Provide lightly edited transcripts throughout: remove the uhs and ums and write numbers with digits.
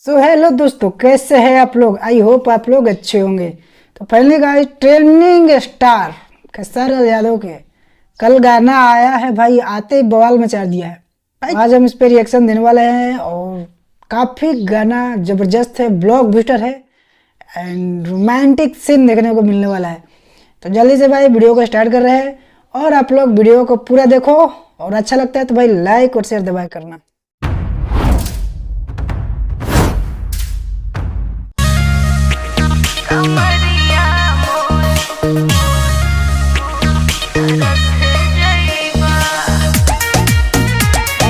So hello दोस्तों, कैसे हैं आप लोग। आई होप आप लोग अच्छे होंगे। तो finally guys, trending star Khesari Lal Yadav के कल गाना आया है भाई, आते ही बवाल मचा दिया है। आज हम इस पे रिएक्शन देने वाले हैं और काफ़ी गाना ज़बरदस्त है, ब्लॉकबस्टर है एंड रोमांटिक सीन देखने को मिलने वाला है। तो जल्दी से भाई वीडियो को स्टार्ट कर रहे हैं और आप लोग वीडियो को पूरा देखो और अच्छा लगता है तो भाई लाइक और शेयर दबा करना।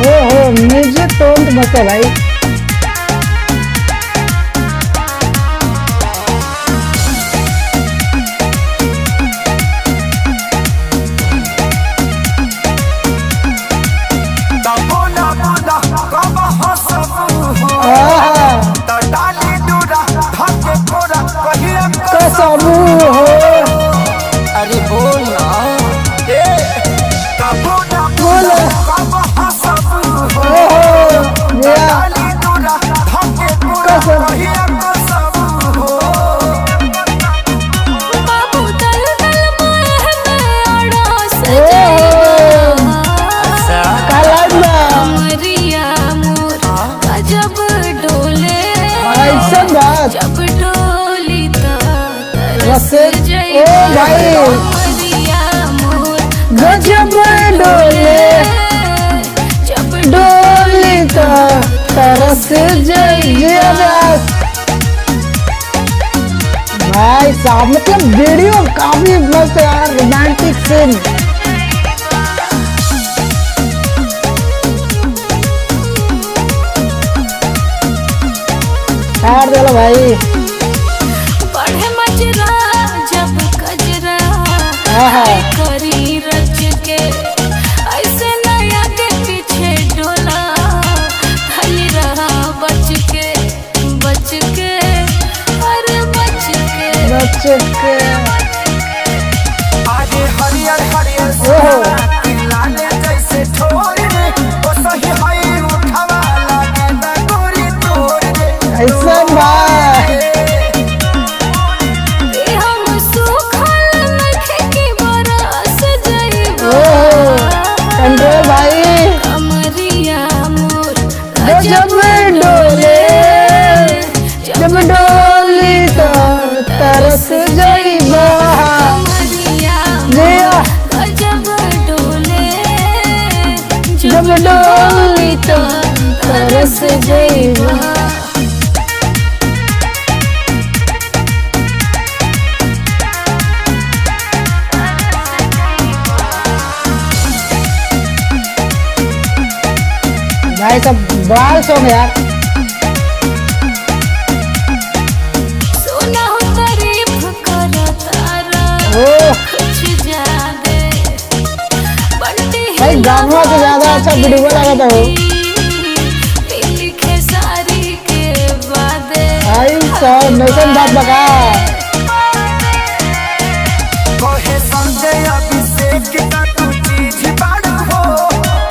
ओहो, म्यूजिक तो मस्त है भाई। कसमू हो, अरे बोल ना बोलो। कसम ऐसा बात ओ भाई, गजब डोले डोली तो तरस जाइए भाई साहब। मतलब वीडियो काफी मस्त है यार, रोमांटिक सीन। यार चलो भाई, करी रच के ऐसे नया के पीछे डोला खाली रहा बच के अरे बच के आगे हरियर हरियर ओहो लाले जैसे ठोर रे ओ सही हई उठावा लागे ना गोरी तोड़ रे ऐसा बात। कंट्रोल भाई, जब डोले जब डोली तो तरस जाइबा जब डोली तो तरस जाइबा। भाई सब बाल सो में यार। सोना हो तारीफ करतारा ओ कुछ ज्यादा भाई, गानवा से ज्यादा अच्छा वीडियो लगा था खेसारी के बाद भाई सब नौसन बात बका। कहे संजय अभिषेक का तू चीज बाड़ू हो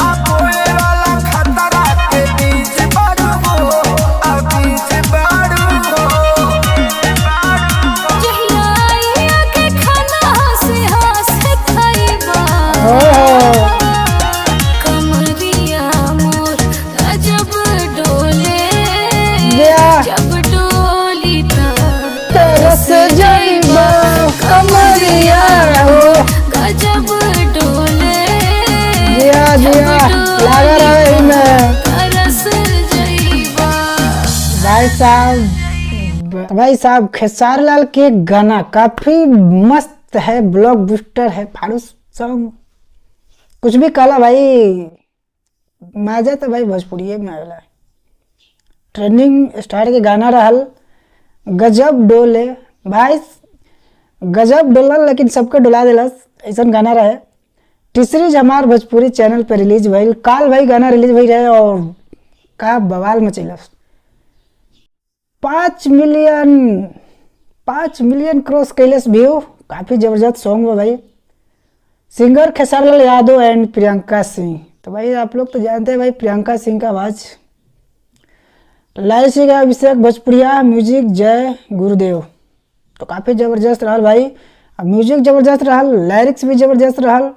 आपोए वाला खतरा के बीच बाड़ू हो बीच बाड़ू हो जहिया के खाना से खाइबा ओहो कमरिया मोर जब डोले गया जब डोली तरस जाइबा कमरिया हो। गजब डोले जिया जिया लगा रहे में तरस जाइबा। भाई साहब खेसारी लाल के गाना काफी मस्त है, ब्लॉकबस्टर है, फाड़ू सॉन्ग कुछ भी काला भाई। मजा तो भाई भोजपुरी में आवेला। ट्रेंडिंग स्टार के गाना रहल गजब डोले भाई, गजब डोलल लेकिन सबके डुला दिलस, ऐसा गाना रहे। टीसीरीज हमार भोजपुरी चैनल पे रिलीज भइल काल भाई, गाना रिलीज भई रहे और का बवाल मचैलस। 5 मिलियन क्रॉस कैलस व्यू। काफ़ी ज़बरदस्त सॉन्ग है भाई। Singer Khesari Lal Yadav and Priyanka Singh. तो भाई आप लोग तो जानते हैं भाई, प्रियंका सिंह का आवाज़ लाइव से का अभिषेक भोजपुरिया म्यूजिक जय गुरुदेव। तो काफ़ी ज़बरदस्त रहल भाई, अब म्यूजिक ज़बरदस्त रहल, लिरिक्स भी ज़बरदस्त रहल,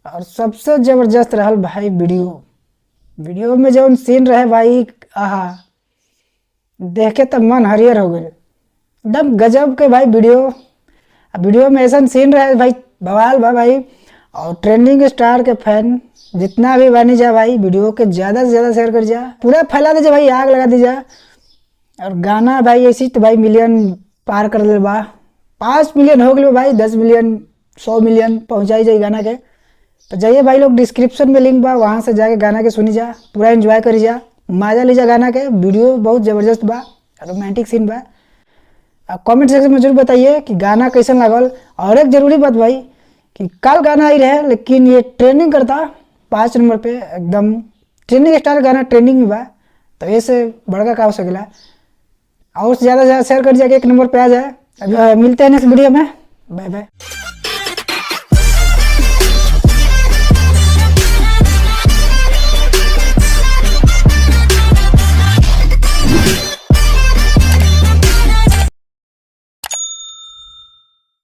और सबसे ज़बरदस्त रहल भाई वीडियो में जो सीन रहे भाई, आहा देखे तो मन हरियर हो गए, एकदम गजब के भाई वीडियो में ऐसा सीन रहे भाई, बवाल भाई। और ट्रेंडिंग स्टार के फैन जितना भी बनी जा भाई, वीडियो के ज़्यादा से ज़्यादा शेयर कर जा, पूरा फैला दीजिए भाई, आग लगा दीजिए। और गाना भाई ऐसी तो भाई मिलियन पार कर ले बा, 5 मिलियन हो गए भाई, 10 मिलियन 100 मिलियन पहुँचाई जाए गाना के। तो जाइए भाई लोग, डिस्क्रिप्शन में लिंक बा, वहाँ से जाके गाना के सुनी जा, पूरा एंजॉय करी जा, मजा लीजा गाना के। वीडियो बहुत ज़बरदस्त बा, रोमांटिक सीन बा। कमेंट सेक्शन में जरूर बताइए कि गाना कैसन लागल। और एक जरूरी बात भाई कि कल गाना आई रहे, लेकिन ये ट्रेंडिंग करता 5 नंबर पे, एकदम ट्रेंडिंग स्टार गाना ट्रेंडिंग में बा, तो ऐसे बड़का का हो सकेला। और ज़्यादा से ज़्यादा शेयर कर जाके 1 नंबर पे आ जाए। अभी मिलते हैं नेक्स्ट वीडियो में, बाय बाय।